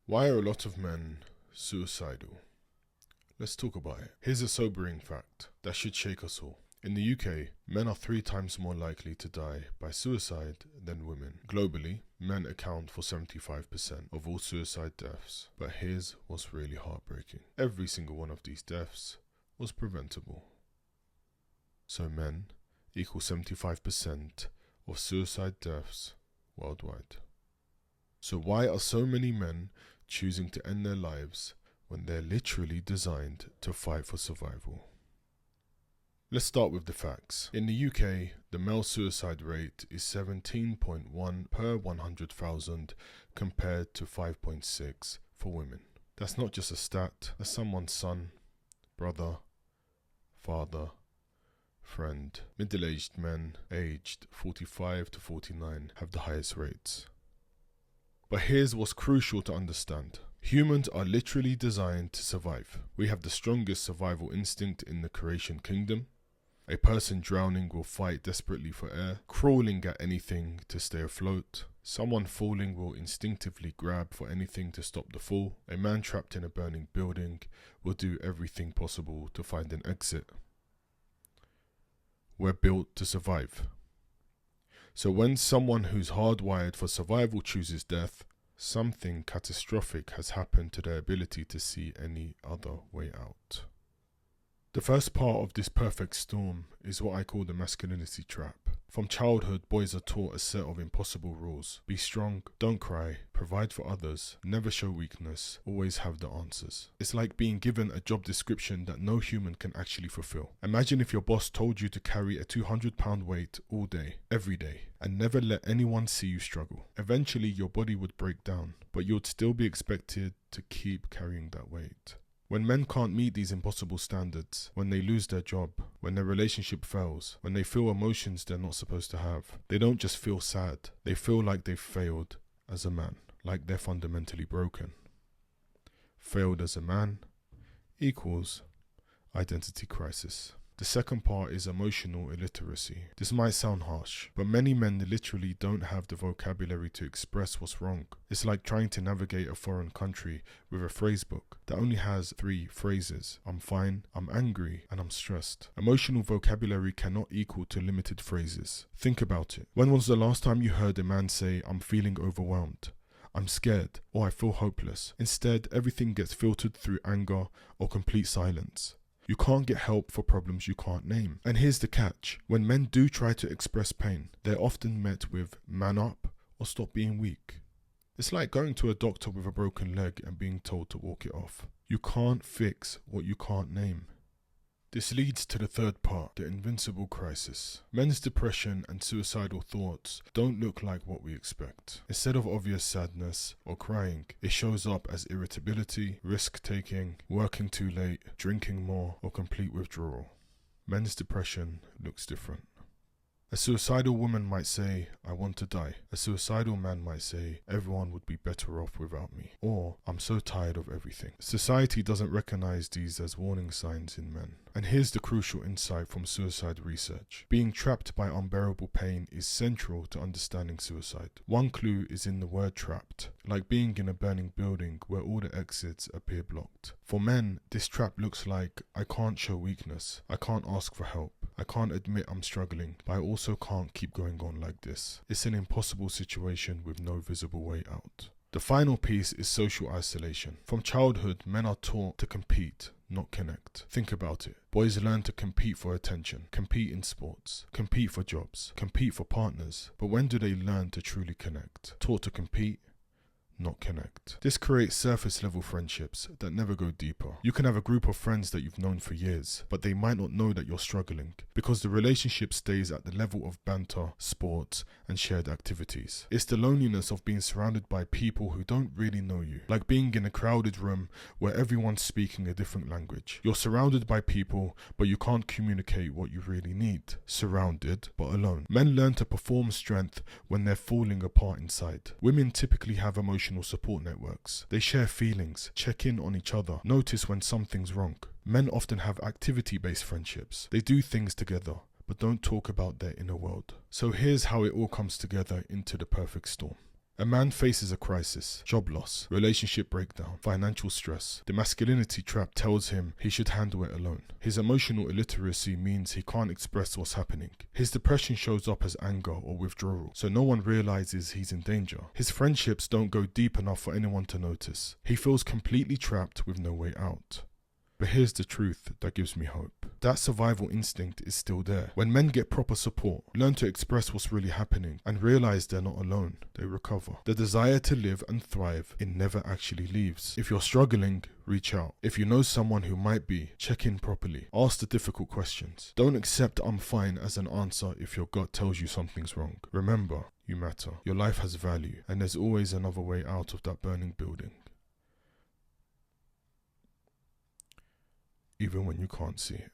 Why are a lot of men suicidal? Let's talk about it. Here's a sobering fact that should shake us all. In the UK, men are 3 times more likely to die by suicide than women. Globally, men account for 75% of all suicide deaths. But here's what's really heartbreaking. Every single one of these deaths was preventable. So men equal 75% of suicide deaths worldwide. So why are so many men choosing to end their lives when they're literally designed to fight for survival? Let's start with the facts. In the UK, the male suicide rate is 17.1 per 100,000 compared to 5.6 for women. That's not just a stat, that's someone's son, brother, father, friend. Middle-aged men aged 45 to 49 have the highest rates. But here's what's crucial to understand. Humans are literally designed to survive. We have the strongest survival instinct in the creation kingdom. A person drowning will fight desperately for air, crawling at anything to stay afloat. Someone falling will instinctively grab for anything to stop the fall. A man trapped in a burning building will do everything possible to find an exit. We're built to survive. So when someone who's hardwired for survival chooses death, something catastrophic has happened to their ability to see any other way out. The first part of this perfect storm is what I call the masculinity trap. From childhood, boys are taught a set of impossible rules. Be strong, don't cry, provide for others, never show weakness, always have the answers. It's like being given a job description that no human can actually fulfill. Imagine if your boss told you to carry a 200-pound weight all day, every day, and never let anyone see you struggle. Eventually, your body would break down, but you'd still be expected to keep carrying that weight. When men can't meet these impossible standards, when they lose their job, when their relationship fails, when they feel emotions they're not supposed to have, they don't just feel sad, they feel like they've failed as a man, like they're fundamentally broken. Failed as a man equals identity crisis. The second part is emotional illiteracy. This might sound harsh, but many men literally don't have the vocabulary to express what's wrong. It's like trying to navigate a foreign country with a phrasebook that only has 3 phrases. I'm fine, I'm angry, and I'm stressed. Emotional vocabulary cannot equal to limited phrases. Think about it. When was the last time you heard a man say, I'm feeling overwhelmed, I'm scared, or I feel hopeless? Instead, everything gets filtered through anger or complete silence. You can't get help for problems you can't name. And here's the catch. When men do try to express pain, they're often met with man up or stop being weak. It's like going to a doctor with a broken leg and being told to walk it off. You can't fix what you can't name. This leads to the third part, the invincible crisis. Men's depression and suicidal thoughts don't look like what we expect. Instead of obvious sadness or crying, it shows up as irritability, risk-taking, working too late, drinking more, or complete withdrawal. Men's depression looks different. A suicidal woman might say, I want to die. A suicidal man might say, everyone would be better off without me. Or, I'm so tired of everything. Society doesn't recognize these as warning signs in men. And here's the crucial insight from suicide research. Being trapped by unbearable pain is central to understanding suicide. One clue is in the word trapped, like being in a burning building where all the exits appear blocked. For men, this trap looks like, I can't show weakness, I can't ask for help, I can't admit I'm struggling, but I also can't keep going on like this. It's an impossible situation with no visible way out. The final piece is social isolation. From childhood, men are taught to compete, not connect. Think about it. Boys learn to compete for attention, compete in sports, compete for jobs, compete for partners. But when do they learn to truly connect? Taught to compete, not connect. This creates surface level friendships that never go deeper. You can have a group of friends that you've known for years, but they might not know that you're struggling because the relationship stays at the level of banter, sports, and shared activities. It's the loneliness of being surrounded by people who don't really know you, like being in a crowded room where everyone's speaking a different language. You're surrounded by people, but you can't communicate what you really need. Surrounded, but alone. Men learn to perform strength when they're falling apart inside. Women typically have emotional support networks. They share feelings, check in on each other, notice when something's wrong. Men often have activity-based friendships. They do things together, but don't talk about their inner world. So here's how it all comes together into the perfect storm. A man faces a crisis, job loss, relationship breakdown, financial stress. The masculinity trap tells him he should handle it alone. His emotional illiteracy means he can't express what's happening. His depression shows up as anger or withdrawal, so no one realizes he's in danger. His friendships don't go deep enough for anyone to notice. He feels completely trapped with no way out. But here's the truth that gives me hope. That survival instinct is still there. When men get proper support, learn to express what's really happening, and realize they're not alone, they recover. The desire to live and thrive, it never actually leaves. If you're struggling, reach out. If you know someone who might be, check in properly. Ask the difficult questions. Don't accept "I'm fine" as an answer if your gut tells you something's wrong. Remember, you matter. Your life has value, and there's always another way out of that burning building. Even when you can't see it.